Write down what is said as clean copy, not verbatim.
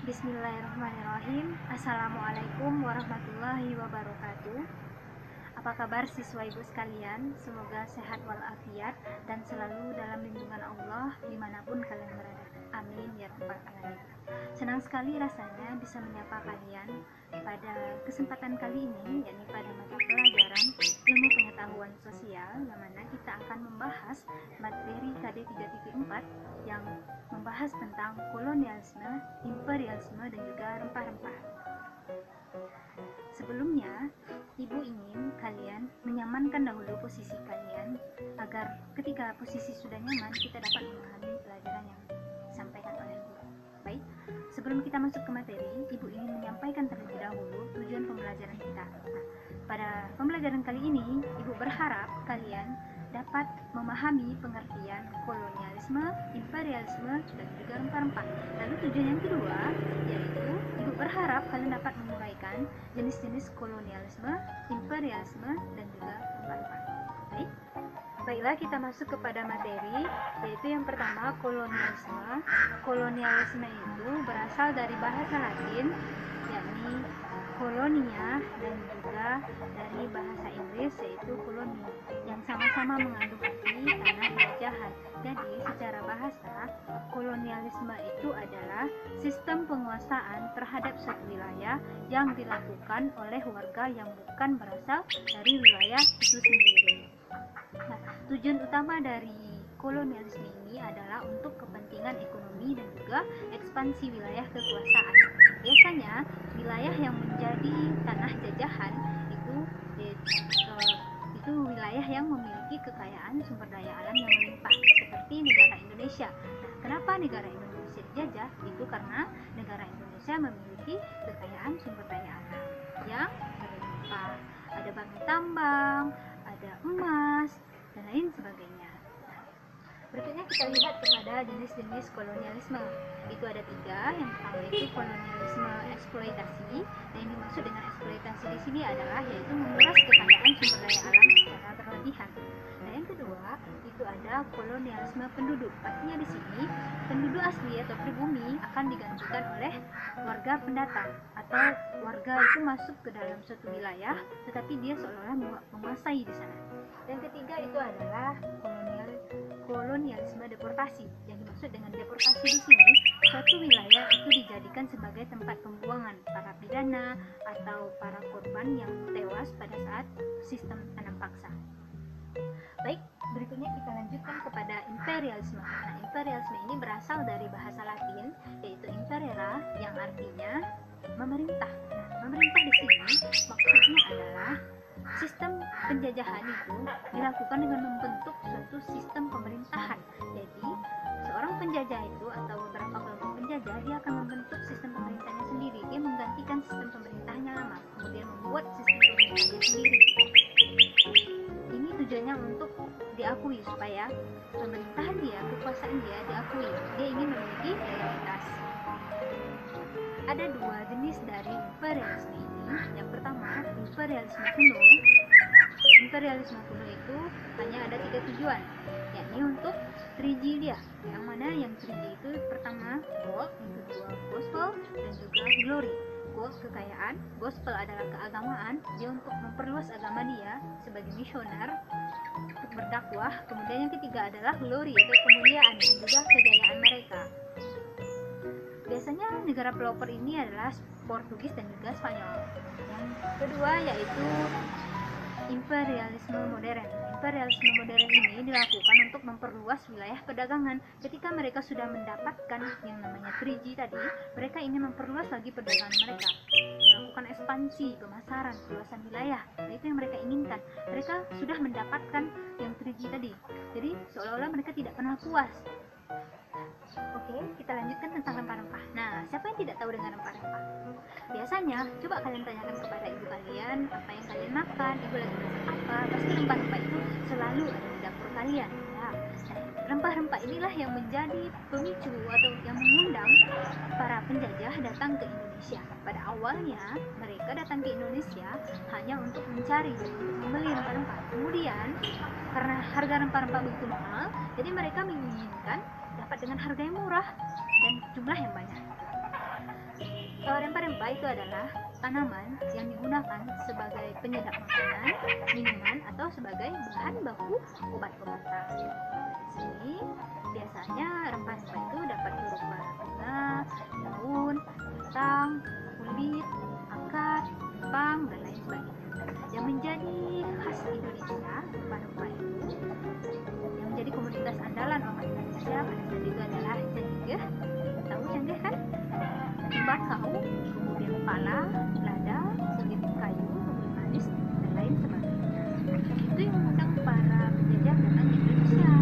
Bismillahirrahmanirrahim. Assalamualaikum warahmatullahi wabarakatuh. Apa kabar siswa ibu sekalian? Semoga sehat walafiat dan selalu dalam lindungan Allah dimanapun kalian berada. Amin ya rabbal alamin. Senang sekali rasanya bisa menyapa kalian pada kesempatan kali ini, yakni pada mata pelajaran ilmu pengetahuan sosial, yang mana kita akan membahas materi KD 3.4 yang membahas tentang kolonialisme, imperialisme, dan juga rempah-rempah. Sebelumnya, ibu ingin kalian menyamankan dahulu posisi kalian agar ketika posisi sudah nyaman, kita dapat memahami pelajaran yang disampaikan oleh ibu. Baik, sebelum kita masuk ke materi, ibu ingin menyampaikan terlebih dahulu tujuan pembelajaran kita. Nah, pada pembelajaran kali ini, ibu berharap kalian dapat memahami pengertian kolonialisme, imperialisme, dan juga rempah-rempah. Lalu tujuan yang kedua, yaitu ibu berharap kalian dapat menguraikan jenis-jenis kolonialisme, imperialisme, dan juga rempah-rempah. Baik, baiklah kita masuk kepada materi, yaitu yang pertama kolonialisme. Kolonialisme itu berasal dari bahasa Latin, yakni kolonia, dan juga dari bahasa Inggris yaitu koloni, yang sama-sama mengandung arti tanah jajahan. Jadi secara bahasa, kolonialisme itu adalah sistem penguasaan terhadap suatu wilayah yang dilakukan oleh warga yang bukan berasal dari wilayah itu sendiri. Nah, tujuan utama dari kolonialisme ini adalah untuk kepentingan ekonomi dan juga ekspansi wilayah kekuasaan. Biasanya wilayah yang menjadi tanah jajahan itu wilayah yang memiliki kekayaan sumber daya alam yang melimpah, seperti negara Indonesia. Nah, kenapa negara Indonesia dijajah? Itu karena negara Indonesia memiliki kekayaan sumber daya alam yang berlimpah. Ada batu tambang, ada emas, dan lain sebagainya. Berikutnya kita lihat kepada jenis-jenis kolonialisme. Itu ada 3. Yang pertama itu kolonialisme eksploitasi. Nah, yang dimaksud dengan eksploitasi di sini adalah yaitu menguras kekayaan sumber daya alam secara berlebihan. Nah, yang kedua itu ada kolonialisme penduduk. Artinya di sini penduduk asli atau pribumi akan digantikan oleh warga pendatang, atau warga itu masuk ke dalam suatu wilayah tetapi dia seolah-olah menguasai di sana. Yang ketiga itu adalah kolonialisme deportasi. Yang dimaksud dengan deportasi di sini, suatu wilayah itu dijadikan sebagai tempat pembuangan para pidana atau para korban yang tewas pada saat sistem tanam paksa. Baik, berikutnya kita lanjutkan kepada imperialisme. Nah, imperialisme ini berasal dari bahasa Latin, yaitu imperera, yang artinya memerintah. Nah, memerintah di sini maksudnya adalah sistem penjajahan itu dilakukan dengan membentuk suatu sistem pemerintahan. Jadi, seorang penjajah itu atau beberapa kelompok penjajah, dia akan membentuk sistem pemerintahnya sendiri. Dia menggantikan sistem pemerintahnya lama, kemudian membuat sistem pemerintahnya sendiri. Ini tujuannya untuk diakui, supaya pemerintahan dia, kekuasaan dia diakui. Dia ingin memiliki loyalitas. Ada 2 jenis dari imperialisme ini. Yang pertama, imperialisme kuno. Imperialisme kuno itu hanya ada 3 tujuan, yakni untuk 3G dia. Yang mana yang 3G itu pertama gold, yang kedua gospel, dan juga glory. Gold kekayaan, gospel adalah keagamaan, dia untuk memperluas agama dia sebagai misioner untuk berdakwah. Kemudian yang ketiga adalah glory, yaitu kemuliaan dan juga kejayaan mereka. Biasanya negara pelopor ini adalah Portugis dan juga Spanyol. Yang kedua yaitu imperialisme modern. Imperialisme modern ini dilakukan untuk memperluas wilayah perdagangan. Ketika mereka sudah mendapatkan yang namanya 3G tadi, mereka ingin memperluas lagi perdagangan mereka, melakukan ekspansi, pemasaran, perluasan wilayah. Nah, itu yang mereka inginkan. Mereka sudah mendapatkan yang 3G tadi, jadi seolah-olah mereka tidak pernah puas. Oke, kita lanjutkan tentang rempah-rempah. Nah, siapa yang tidak tahu dengan rempah-rempah? Biasanya, coba kalian tanyakan kepada ibu kalian, apa yang kalian makan, ibu lagi masak apa, pasti rempah-rempah itu selalu ada di dapur kalian. Ya, rempah-rempah inilah yang menjadi pemicu atau yang mengundang para penjajah datang ke Indonesia. Pada awalnya, mereka datang ke Indonesia hanya untuk mencari dan untuk membeli rempah-rempah. Kemudian, karena harga rempah-rempah begitu mahal, jadi mereka menginginkan dapat dengan harga yang murah dan jumlah yang banyak. rempah-rempah itu adalah tanaman yang digunakan sebagai penyedap makanan, minuman, atau sebagai bahan baku obat-obatan. Di sini biasanya rempah-rempah itu dapat berupa bunga, daun, batang, kulit, akar, empang, dan lain sebagainya. Yang menjadi khas Indonesia, rempah-rempah itu yang menjadi komoditas andalan orang Indonesia pada saat itu adalah cenggeh. Tahu cenggeh kan? Tembakau, kemudian pala, lada, kulit kayu, kemudian manis, dan lain sebagainya. Itu yang mengundang para penjajah datang ke Indonesia.